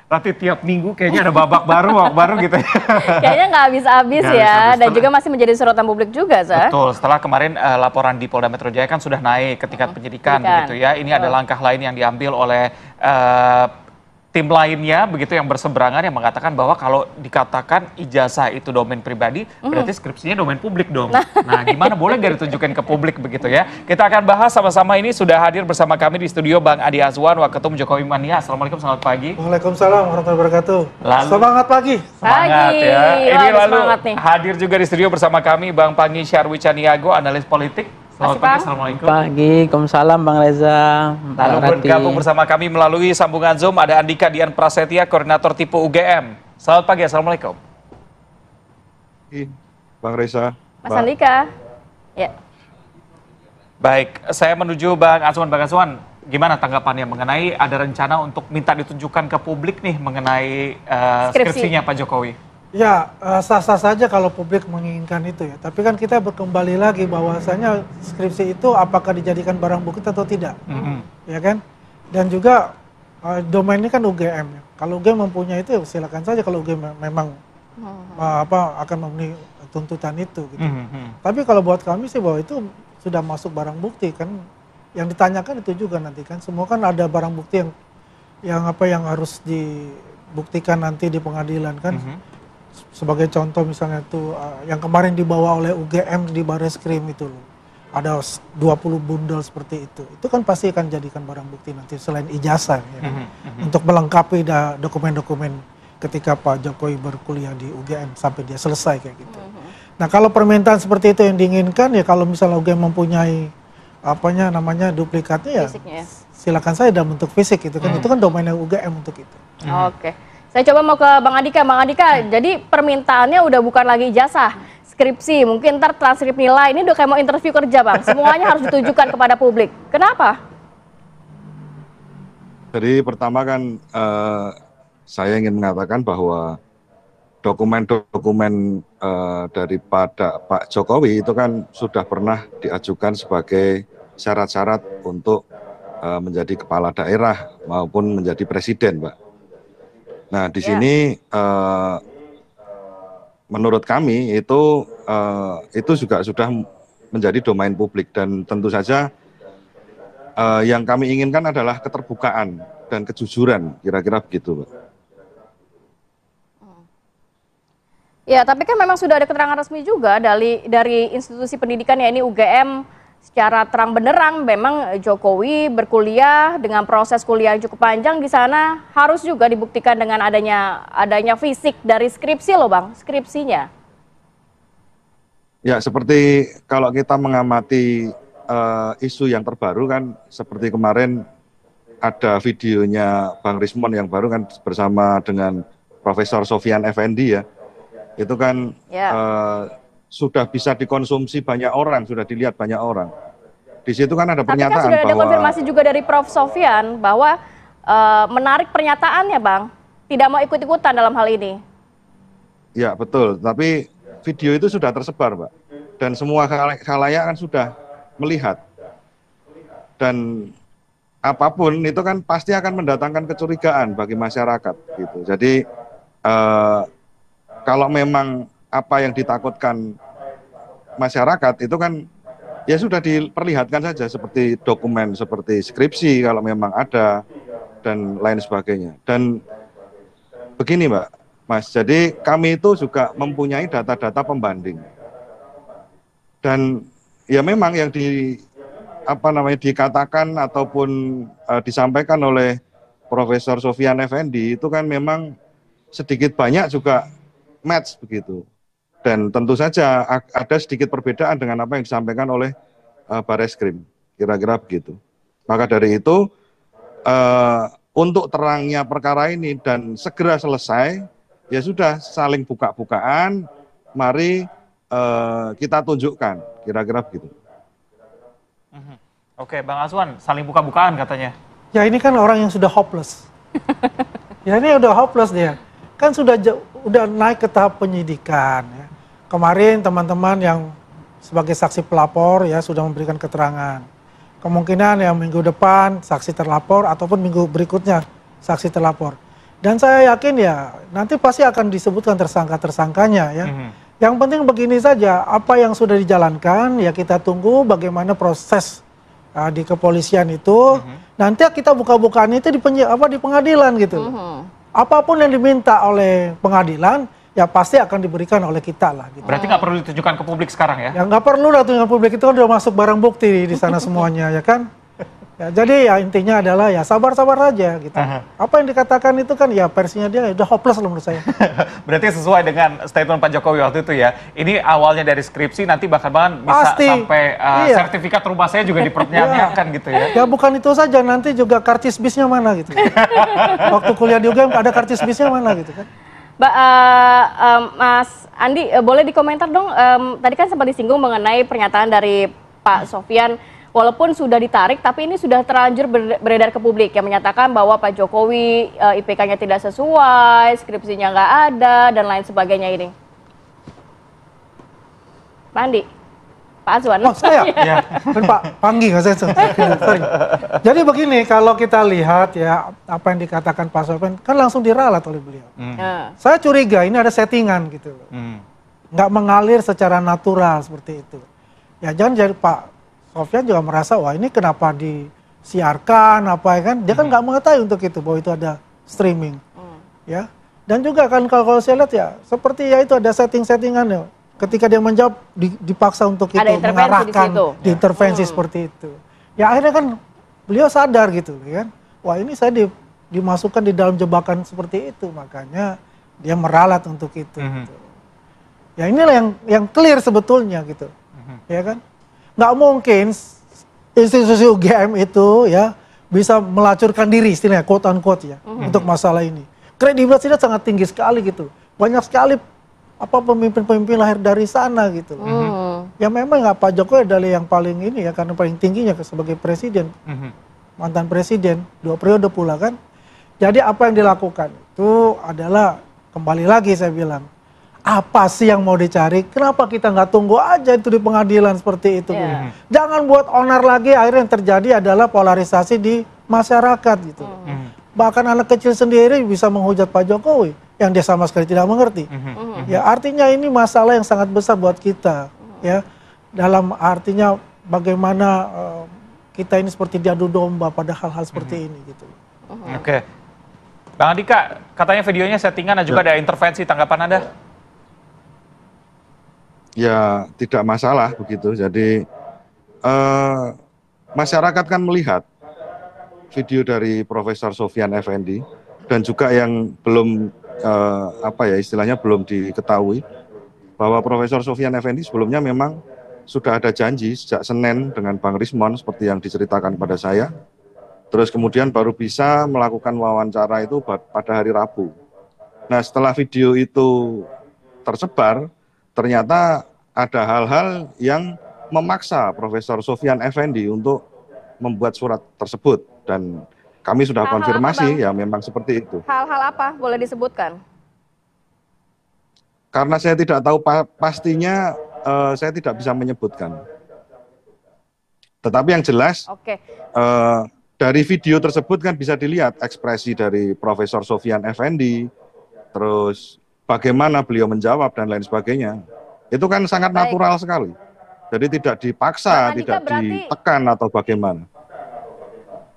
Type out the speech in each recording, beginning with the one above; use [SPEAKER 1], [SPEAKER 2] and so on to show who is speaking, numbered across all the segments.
[SPEAKER 1] Nanti tiap minggu kayaknya ada babak baru gitu ya.
[SPEAKER 2] Kayaknya nggak habis-habis
[SPEAKER 1] Nggak
[SPEAKER 2] ya,
[SPEAKER 1] habis-habis.
[SPEAKER 2] dan juga masih menjadi sorotan publik juga, Sa.
[SPEAKER 1] Betul, setelah kemarin laporan di Polda Metro Jaya kan sudah naik ke tingkat penyidikan begitu ya. Ini ada langkah lain yang diambil oleh tim lainnya begitu yang berseberangan yang mengatakan bahwa kalau dikatakan ijazah itu domain pribadi, berarti skripsinya domain publik dong. Nah, gimana boleh nggak ditunjukkan ke publik begitu ya? Kita akan bahas sama-sama. Ini sudah hadir bersama kami di studio Bang Adi Azwan, Waketum Jokowi Mania. Assalamualaikum, selamat pagi.
[SPEAKER 3] Waalaikumsalam warahmatullahi wabarakatuh.
[SPEAKER 1] Lalu,
[SPEAKER 3] Semangat pagi.
[SPEAKER 1] Semangat
[SPEAKER 2] Pagi.
[SPEAKER 1] ya. Ini
[SPEAKER 2] Wah,
[SPEAKER 1] lalu
[SPEAKER 2] semangat nih.
[SPEAKER 1] hadir juga di studio bersama kami Bang Pangi Syarwi Caniago, analis politik. Selamat pagi, Assalamualaikum.
[SPEAKER 4] Pagi, Waalaikumsalam Bang Reza.
[SPEAKER 1] Lalu bergabung bersama kami melalui sambungan Zoom ada Andika Dian Prasetya, Koordinator Tipe UGM. Selamat pagi, Assalamualaikum.
[SPEAKER 5] Bang Reza.
[SPEAKER 2] Mas Andika. Ya.
[SPEAKER 1] Baik, saya menuju Bang Azwan. Bang Azwan, gimana tanggapannya mengenai ada rencana untuk minta ditunjukkan ke publik nih mengenai skripsinya Pak Jokowi?
[SPEAKER 3] Ya, sah-sah saja kalau publik menginginkan itu ya. Tapi kan kita berkembali lagi bahwasanya skripsi itu apakah dijadikan barang bukti atau tidak. Ya kan? Dan juga domainnya kan UGM ya. Kalau UGM mempunyai itu ya silakan saja kalau UGM memang akan memenuhi tuntutan itu gitu. Tapi kalau buat kami sih bahwa itu sudah masuk barang bukti kan. Yang ditanyakan itu juga nanti kan semua kan ada barang bukti yang harus dibuktikan nanti di pengadilan kan. Sebagai contoh misalnya itu yang kemarin dibawa oleh UGM di Bareskrim itu loh. Ada 20 bundel seperti itu. Itu kan pasti akan jadikan barang bukti nanti selain ijazah ya. Untuk melengkapi dokumen-dokumen ketika Pak Jokowi berkuliah di UGM sampai dia selesai kayak gitu. Nah, kalau permintaan seperti itu yang diinginkan ya kalau misalnya UGM mempunyai duplikatnya ya
[SPEAKER 2] Fisiknya.
[SPEAKER 3] silakan saya dalam bentuk fisik itu kan. Itu kan domainnya UGM untuk itu.
[SPEAKER 2] Oke. Saya coba mau ke Bang Andika. Bang Andika, jadi permintaannya udah bukan lagi ijazah, skripsi, mungkin ntar transkrip nilai. Ini udah kayak mau interview kerja, Bang. Semuanya harus ditujukan kepada publik. Kenapa?
[SPEAKER 5] Jadi pertama kan saya ingin mengatakan bahwa dokumen-dokumen daripada Pak Jokowi itu kan sudah pernah diajukan sebagai syarat-syarat untuk menjadi kepala daerah maupun menjadi presiden, Pak. Nah, di sini menurut kami itu juga sudah menjadi domain publik dan tentu saja yang kami inginkan adalah keterbukaan dan kejujuran, kira-kira begitu, Pak.
[SPEAKER 2] Ya, tapi kan memang sudah ada keterangan resmi juga dari institusi pendidikan ya ini UGM. Secara terang benderang memang Jokowi berkuliah dengan proses kuliah yang cukup panjang di sana harus juga dibuktikan dengan adanya fisik dari skripsi loh Bang, skripsinya.
[SPEAKER 5] Ya, seperti kalau kita mengamati isu yang terbaru kan seperti kemarin ada videonya Bang Rismon yang baru kan bersama dengan Profesor Sofyan Effendi ya. Itu kan sudah bisa dikonsumsi banyak orang, sudah dilihat banyak orang. Di situ kan ada pernyataan bahwa... Tapi kan
[SPEAKER 2] sudah ada konfirmasi juga dari Prof. Sofyan bahwa menarik pernyataannya Bang, tidak mau ikut-ikutan dalam hal ini.
[SPEAKER 5] Ya betul, tapi video itu sudah tersebar Pak. Dan semua khalayak kan sudah melihat. Dan apapun itu kan pasti akan mendatangkan kecurigaan bagi masyarakat gitu. Jadi kalau memang apa yang ditakutkan masyarakat itu kan ya sudah diperlihatkan saja seperti dokumen, seperti skripsi kalau memang ada dan lain sebagainya. Dan begini Mbak, Mas, jadi kami itu juga mempunyai data-data pembanding. Dan ya memang yang dikatakan ataupun disampaikan oleh Profesor Sofyan Effendi itu kan memang sedikit banyak juga match begitu. Dan tentu saja ada sedikit perbedaan dengan apa yang disampaikan oleh Bareskrim, kira-kira begitu. Maka dari itu untuk terangnya perkara ini dan segera selesai, ya sudah saling buka-bukaan, mari kita tunjukkan, kira-kira begitu.
[SPEAKER 1] Oke, Bang Azwan, saling buka-bukaan katanya.
[SPEAKER 3] Ya ini kan orang yang sudah hopeless. Ya ini udah hopeless dia. Kan sudah naik ke tahap penyidikan. Ya. Kemarin teman-teman yang sebagai saksi pelapor ya sudah memberikan keterangan. Kemungkinan yang minggu depan saksi terlapor ataupun minggu berikutnya saksi terlapor. Dan saya yakin ya nanti pasti akan disebutkan tersangka-tersangkanya ya. Yang penting begini saja, apa yang sudah dijalankan ya kita tunggu bagaimana proses di kepolisian itu. Nanti kita buka-bukaan itu di pengadilan gitu. Apapun yang diminta oleh pengadilan ya pasti akan diberikan oleh kita lah. Gitu.
[SPEAKER 1] Berarti nggak perlu ditunjukkan ke publik sekarang ya?
[SPEAKER 3] Ya nggak perlu lah tunjukkan publik, itu kan udah masuk barang bukti di sana semuanya ya kan. Ya, jadi ya intinya adalah ya sabar-sabar aja gitu. Apa yang dikatakan itu kan ya versinya dia udah hopeless loh menurut saya.
[SPEAKER 1] Berarti sesuai dengan statement Pak Jokowi waktu itu ya. Ini awalnya dari skripsi, nanti bahkan bisa
[SPEAKER 3] Pasti.
[SPEAKER 1] sampai
[SPEAKER 3] Iya.
[SPEAKER 1] sertifikat rumah saya juga dipertanyakan gitu ya.
[SPEAKER 3] Ya bukan itu saja, nanti juga karcis bisnya mana gitu. Waktu kuliah di UGM ada karcis bisnya mana gitu kan.
[SPEAKER 2] Mas Andi, boleh dikomentar dong, tadi kan sempat disinggung mengenai pernyataan dari Pak Sofyan, walaupun sudah ditarik, tapi ini sudah terlanjur beredar ke publik yang menyatakan bahwa Pak Jokowi IPK-nya tidak sesuai, skripsinya nggak ada, dan lain sebagainya ini. Pak Andi, Pak Azwan.
[SPEAKER 3] Oh saya? Ya. Kan Pak Panggi nggak saya? Sorry. Jadi begini, kalau kita lihat ya apa yang dikatakan Pak Sofyan kan langsung diralat oleh beliau. Saya curiga ini ada settingan gitu loh. Nggak mengalir secara natural seperti itu. Ya jangan jadi Pak Sofyan juga merasa wah ini kenapa disiarkan apa ya kan, dia kan nggak mengetahui untuk itu bahwa itu ada streaming ya. Dan juga kan kalau saya lihat ya seperti ya itu ada settingan ya, ketika dia menjawab dipaksa untuk itu mengarahkan diintervensi seperti itu ya, akhirnya kan beliau sadar gitu kan, wah ini saya dimasukkan di dalam jebakan seperti itu, makanya dia meralat untuk itu gitu. Ya inilah yang clear sebetulnya gitu ya kan. Nggak mungkin institusi UGM itu ya bisa melacurkan diri istilahnya quote unquote ya untuk masalah ini. Kredibilitasnya sangat tinggi sekali gitu. Banyak sekali pemimpin-pemimpin lahir dari sana gitu. Ya memang nggak Pak Jokowi adalah yang paling ini ya, karena paling tingginya sebagai presiden, mantan presiden 2 periode pula kan. Jadi apa yang dilakukan itu adalah kembali lagi saya bilang, apa sih yang mau dicari? Kenapa kita nggak tunggu aja itu di pengadilan seperti itu? Jangan buat onar lagi, akhirnya yang terjadi adalah polarisasi di masyarakat gitu. Bahkan anak kecil sendiri bisa menghujat Pak Jokowi yang dia sama sekali tidak mengerti. Ya artinya ini masalah yang sangat besar buat kita. Ya dalam artinya bagaimana kita ini seperti diadu domba pada hal-hal seperti ini gitu.
[SPEAKER 1] Oke, Bang Andika, katanya videonya settingan dan juga ada intervensi, tanggapan Anda?
[SPEAKER 5] Ya tidak masalah begitu. Jadi masyarakat kan melihat video dari Profesor Sofyan Effendi dan juga yang belum istilahnya belum diketahui bahwa Profesor Sofyan Effendi sebelumnya memang sudah ada janji sejak Senin dengan Bang Rismon seperti yang diceritakan pada saya. Terus kemudian baru bisa melakukan wawancara itu pada hari Rabu. Nah setelah video itu tersebar, ternyata ada hal-hal yang memaksa Profesor Sofyan Effendi untuk membuat surat tersebut. Dan kami sudah konfirmasi ya memang seperti itu.
[SPEAKER 2] Hal-hal apa boleh disebutkan?
[SPEAKER 5] Karena saya tidak tahu pastinya, saya tidak bisa menyebutkan. Tetapi yang jelas, dari video tersebut kan bisa dilihat ekspresi dari Profesor Sofyan Effendi, terus bagaimana beliau menjawab dan lain sebagainya. Itu kan sangat natural sekali. Jadi tidak dipaksa, tidak ditekan atau bagaimana.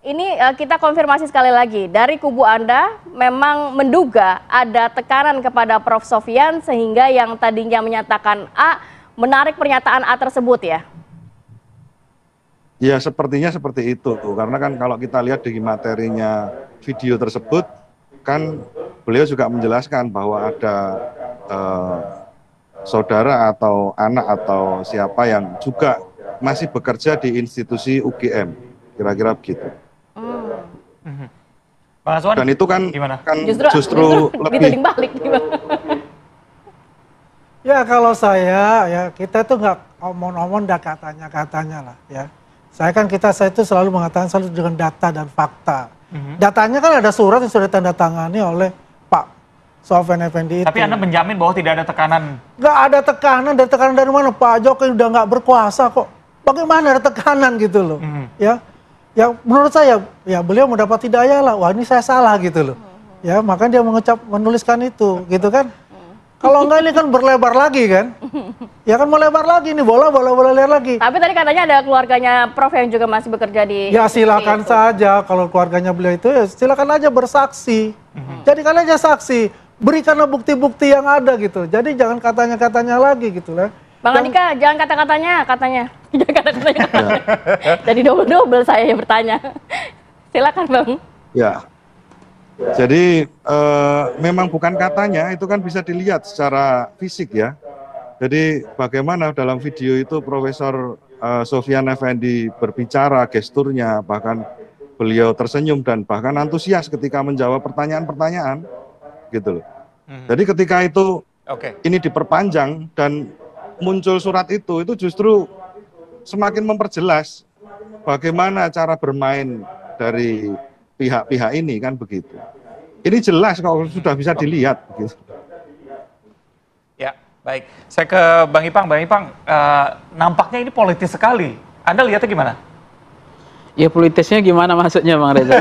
[SPEAKER 2] Ini kita konfirmasi sekali lagi, dari kubu Anda memang menduga ada tekanan kepada Prof. Sofyan sehingga yang tadinya menyatakan A menarik pernyataan A tersebut ya?
[SPEAKER 5] Ya sepertinya seperti itu, karena kan kalau kita lihat di materinya video tersebut, kan beliau juga menjelaskan bahwa ada saudara atau anak atau siapa yang juga masih bekerja di institusi UGM, kira-kira begitu.
[SPEAKER 1] Bang Azwan,
[SPEAKER 5] dan itu kan, justru lebih
[SPEAKER 2] balik
[SPEAKER 3] ya kalau saya ya kita tuh nggak omong-omong dah katanya lah ya. Saya itu selalu mengatakan selalu dengan data dan fakta. Datanya kan ada surat yang sudah ditandatangani oleh Pak Sofyan Effendi itu.
[SPEAKER 1] Tapi Anda menjamin bahwa tidak ada tekanan?
[SPEAKER 3] Nggak ada tekanan, dari mana? Pak Jokowi udah nggak berkuasa kok. Bagaimana ada tekanan gitu loh. Ya menurut saya ya beliau mendapat hidayah lah, wah ini saya salah gitu loh. Ya, makanya dia menuliskan itu, gitu kan. Kalau enggak ini kan berlebar lagi kan. Ya kan melebar lagi nih, bola liar lagi.
[SPEAKER 2] Tapi tadi katanya ada keluarganya Prof yang juga masih bekerja di...
[SPEAKER 3] Ya silakan saja, kalau keluarganya beliau itu ya silakan aja bersaksi. Jadikan aja saksi, berikanlah bukti-bukti yang ada gitu. Jadi jangan katanya-katanya lagi gitu lah.
[SPEAKER 2] Bang Andika, jangan katanya. Jangan kata-katanya. Jadi double-double saya yang bertanya. Silakan Bang.
[SPEAKER 5] Ya. Jadi memang bukan katanya, itu kan bisa dilihat secara fisik ya. Jadi bagaimana dalam video itu Profesor Sofyan Effendi berbicara, gesturnya, bahkan beliau tersenyum dan bahkan antusias ketika menjawab pertanyaan-pertanyaan, gitu loh. Jadi ketika itu ini diperpanjang dan muncul surat itu justru semakin memperjelas bagaimana cara bermain dari pihak-pihak ini kan begitu. Ini jelas kalau sudah bisa dilihat begitu.
[SPEAKER 1] Ya, baik. Saya ke Bang Ipang. Bang Ipang, nampaknya ini politis sekali. Anda lihatnya gimana?
[SPEAKER 4] Ya politisnya gimana maksudnya Bang Reza?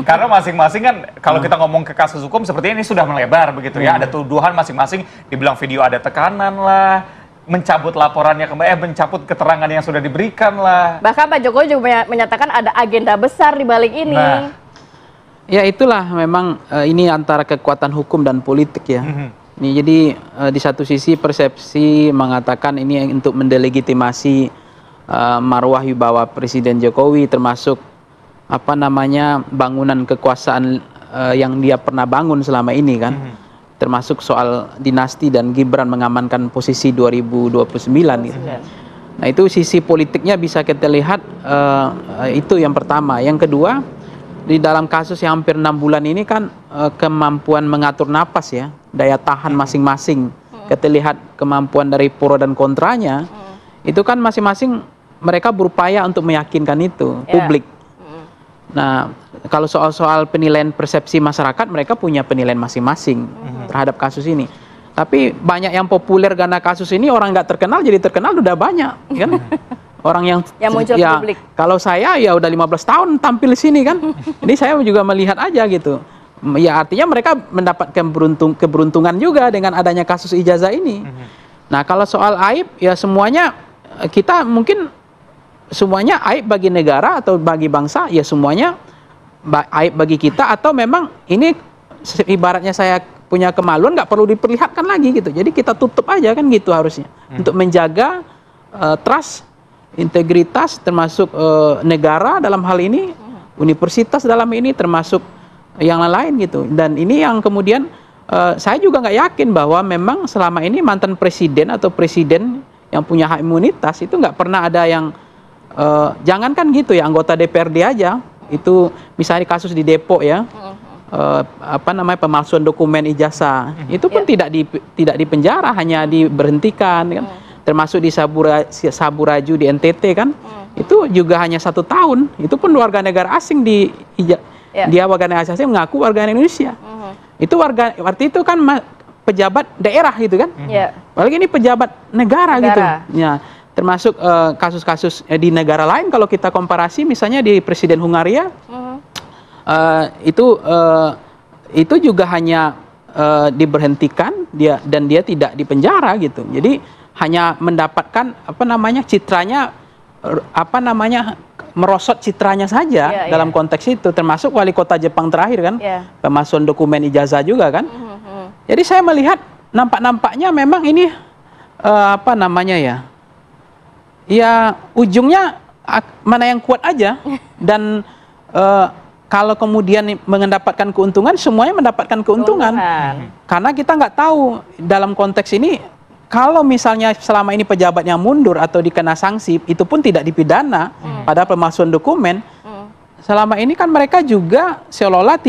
[SPEAKER 1] Karena masing-masing kan kalau kita ngomong ke kasus hukum sepertinya ini sudah melebar begitu ya. Ada tuduhan masing-masing, dibilang video ada tekanan lah, mencabut laporannya kembali, mencabut keterangan yang sudah diberikan lah.
[SPEAKER 2] Bahkan Pak Jokowi juga menyatakan ada agenda besar di balik ini.
[SPEAKER 1] Nah.
[SPEAKER 4] Ya itulah memang ini antara kekuatan hukum dan politik ya. Ini jadi di satu sisi persepsi mengatakan ini untuk mendelegitimasi marwah wibawa Presiden Jokowi, termasuk apa namanya bangunan kekuasaan yang dia pernah bangun selama ini kan. Termasuk soal dinasti dan Gibran mengamankan posisi 2029 gitu. Nah itu sisi politiknya bisa kita lihat, itu yang pertama. Yang kedua, di dalam kasus yang hampir 6 bulan ini kan kemampuan mengatur napas ya, daya tahan masing-masing. Kita lihat kemampuan dari pro dan kontranya, itu kan masing-masing mereka berupaya untuk meyakinkan itu publik. Nah, kalau soal penilaian persepsi masyarakat, mereka punya penilaian masing-masing terhadap kasus ini. Tapi banyak yang populer karena kasus ini, orang nggak terkenal jadi terkenal udah banyak, kan? Orang yang
[SPEAKER 2] muncul ke publik.
[SPEAKER 4] Kalau saya ya udah 15 tahun tampil di sini kan. Jadi saya juga melihat aja gitu. Ya artinya mereka mendapatkan keberuntungan juga dengan adanya kasus ijazah ini. Nah, kalau soal aib ya semuanya kita mungkin semuanya aib bagi negara atau bagi bangsa, ya semuanya aib bagi kita, atau memang ini ibaratnya saya punya kemaluan nggak perlu diperlihatkan lagi gitu. Jadi kita tutup aja kan gitu harusnya. Untuk menjaga trust, integritas termasuk negara dalam hal ini, universitas dalam ini, termasuk yang lain gitu. Dan ini yang kemudian saya juga nggak yakin bahwa memang selama ini mantan presiden atau presiden yang punya hak imunitas itu nggak pernah ada yang jangankan gitu ya, anggota DPRD aja itu misalnya kasus di Depok ya, apa namanya pemalsuan dokumen ijazah, itu pun tidak di penjara, hanya diberhentikan kan. Termasuk di Saburaju di NTT kan, itu juga hanya 1 tahun, itu pun warga negara asing dia warga negara asing mengaku warga Indonesia. Itu arti itu kan pejabat daerah gitu kan. Apalagi ini pejabat negara gitu. Ya, termasuk kasus-kasus di negara lain kalau kita komparasi misalnya di Presiden Hungaria, itu juga hanya diberhentikan dan dia tidak dipenjara gitu. Jadi hanya mendapatkan apa namanya citranya, apa namanya merosot citranya saja dalam konteks itu, termasuk wali kota Jepang terakhir kan, pemalsuan dokumen ijazah juga kan. Jadi saya melihat nampaknya memang ini apa namanya ya ujungnya mana yang kuat aja, dan kalau kemudian mendapatkan keuntungan, semuanya mendapatkan keuntungan. Karena kita nggak tahu dalam konteks ini, kalau misalnya selama ini pejabatnya mundur atau dikena sanksi, itu pun tidak dipidana pada pemalsuan dokumen. Selama ini kan mereka juga seolah-olah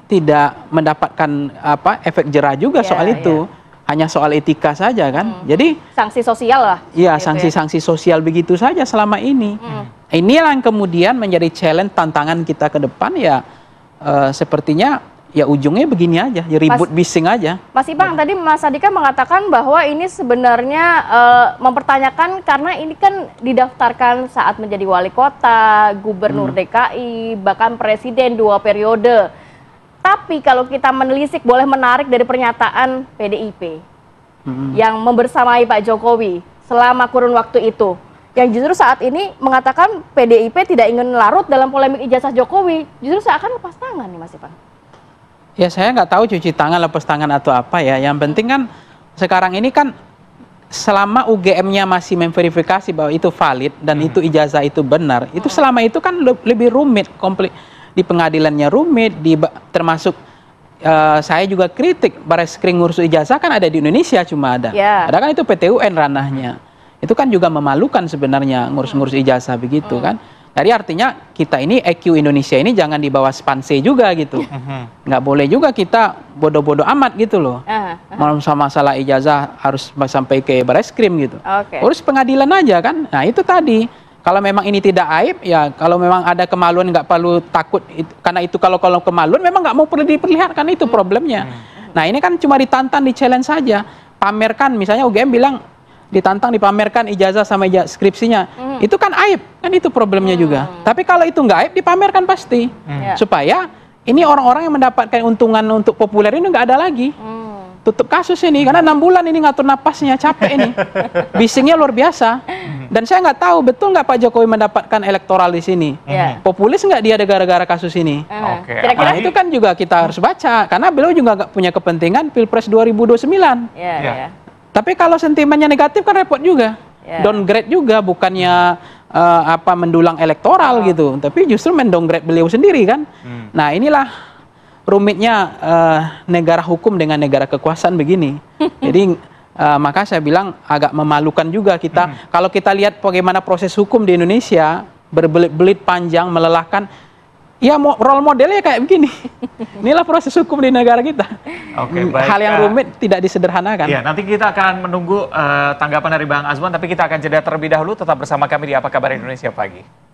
[SPEAKER 4] tidak mendapatkan efek jera juga soal itu. Hanya soal etika saja kan. Jadi
[SPEAKER 2] sanksi sosial lah.
[SPEAKER 4] Iya, sanksi-sanksi sosial begitu saja selama ini. Inilah yang kemudian menjadi challenge, tantangan kita ke depan ya, sepertinya ya ujungnya begini aja, ya ribut bising aja.
[SPEAKER 2] Mas Ipang, tadi Mas Andika mengatakan bahwa ini sebenarnya mempertanyakan karena ini kan didaftarkan saat menjadi wali kota, gubernur DKI, bahkan presiden 2 periode. Tapi kalau kita menelisik boleh menarik dari pernyataan PDIP yang membersamai Pak Jokowi selama kurun waktu itu, yang justru saat ini mengatakan PDIP tidak ingin larut dalam polemik ijazah Jokowi, justru seakan lepas tangan nih Mas Ivan.
[SPEAKER 4] Ya saya nggak tahu cuci tangan, lepas tangan atau apa ya. Yang penting kan sekarang ini kan selama UGM-nya masih memverifikasi bahwa itu valid dan itu ijazah itu benar, itu selama itu kan lebih rumit, di pengadilannya rumit, termasuk saya juga kritik Bareskrim ngurus ijazah kan ada di Indonesia cuma ada. Ada kan itu PT UN ranahnya. Itu kan juga memalukan sebenarnya ngurus-ngurus ijazah begitu kan. Jadi artinya kita ini EQ Indonesia ini jangan dibawa spanse juga gitu. Nggak boleh juga kita bodoh-bodoh amat gitu loh. Masalah ijazah harus sampai ke Bareskrim gitu. Urus pengadilan aja kan. Nah itu tadi. Kalau memang ini tidak aib, ya kalau memang ada kemaluan nggak perlu takut. Karena itu kalau kemaluan memang nggak mau perlu diperlihatkan, itu problemnya. Nah ini kan cuma ditantang, di-challenge saja. Pamerkan, misalnya UGM bilang ditantang, dipamerkan ijazah sama skripsinya. Itu kan aib, kan itu problemnya juga. Tapi kalau itu nggak aib, dipamerkan pasti. Supaya ini orang-orang yang mendapatkan untungan untuk populer ini nggak ada lagi. Tutup kasus ini, karena 6 bulan ini ngatur napasnya, capek ini. Bisingnya luar biasa. Dan saya nggak tahu, betul nggak Pak Jokowi mendapatkan elektoral di sini? Populis nggak dia gara-gara kasus ini? Nah itu kan juga kita harus baca, karena beliau juga nggak punya kepentingan Pilpres 2029. Tapi kalau sentimennya negatif kan repot juga. Downgrade juga, bukannya mendulang elektoral gitu, tapi justru mendowngrade beliau sendiri kan. Nah inilah rumitnya negara hukum dengan negara kekuasaan begini. Jadi maka saya bilang agak memalukan juga kita. Kalau kita lihat bagaimana proses hukum di Indonesia, berbelit-belit panjang, melelahkan, ya role modelnya kayak begini. Inilah proses hukum di negara kita.
[SPEAKER 1] Baik.
[SPEAKER 4] Hal yang rumit tidak disederhanakan.
[SPEAKER 1] Ya, nanti kita akan menunggu tanggapan dari Bang Azman, tapi kita akan jeda terlebih dahulu. Tetap bersama kami di Apa Kabar Indonesia Pagi.